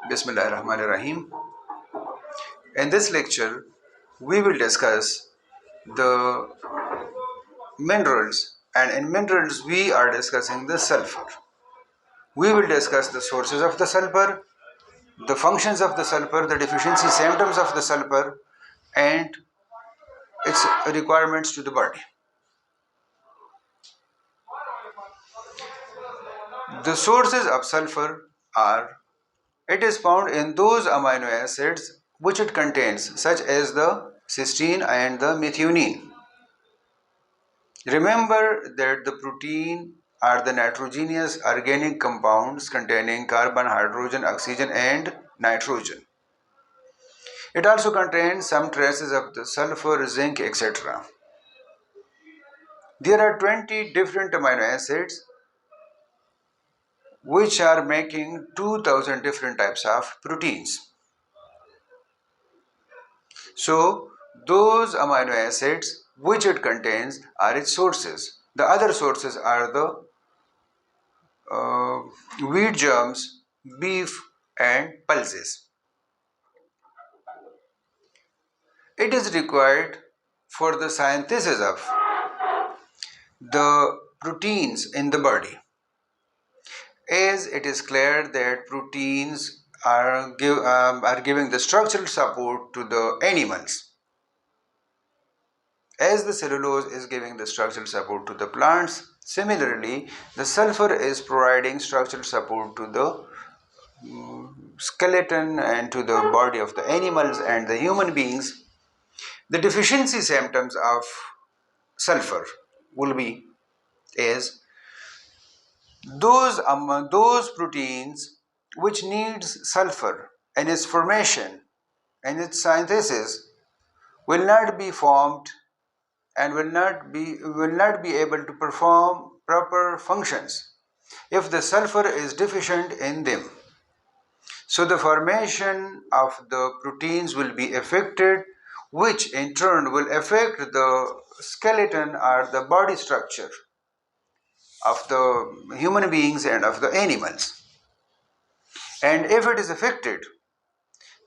Bismillahirrahmanirrahim. In this lecture, we will discuss the minerals, and in minerals, we are discussing the sulfur. We will discuss the sources of the sulfur, the functions of the sulfur, the deficiency symptoms of the sulfur, and its requirements to the body. The sources of sulfur are: it is found in those amino acids which it contains, such as the cysteine and the methionine. Remember that the protein are the nitrogenous organic compounds containing carbon, hydrogen, oxygen, and nitrogen. It also contains some traces of the sulfur, zinc, etc. There are 20 different amino acids which are making 2000 different types of proteins. So, those amino acids which it contains are its sources. The other sources are the wheat germs, beef, and pulses. It is required for the synthesis of the proteins in the body, as it is clear that proteins are giving the structural support to the animals. As the cellulose is giving the structural support to the plants, similarly, the sulfur is providing structural support to the skeleton and to the body of the animals and the human beings. The deficiency symptoms of sulfur will be as those proteins which needs sulfur in its formation and its synthesis will not be formed and will not be able to perform proper functions if the sulfur is deficient in them. So the formation of the proteins will be affected, which in turn will affect the skeleton or the body structure of the human beings and of the animals. And if it is affected,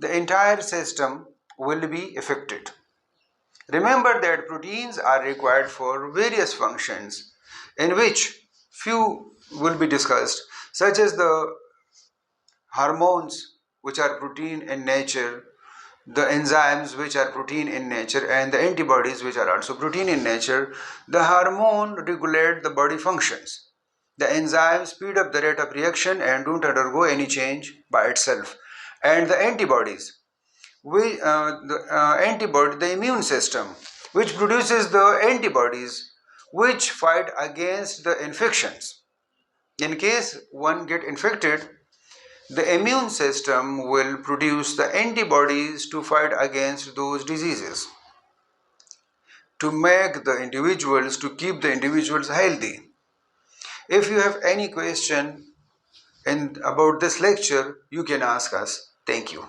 the entire system will be affected. Remember that proteins are required for various functions, in which few will be discussed, such as the hormones, which are protein in nature, the enzymes, which are protein in nature, and the antibodies, which are also protein in nature. The hormone regulate the body functions. The enzymes speed up the rate of reaction and don't undergo any change by itself. And the antibodies, the immune system, which produces the antibodies which fight against the infections. In case one get infected, the immune system will produce the antibodies to fight against those diseases, to make the individuals, to keep the individuals healthy. If you have any question about this lecture, you can ask us. Thank you.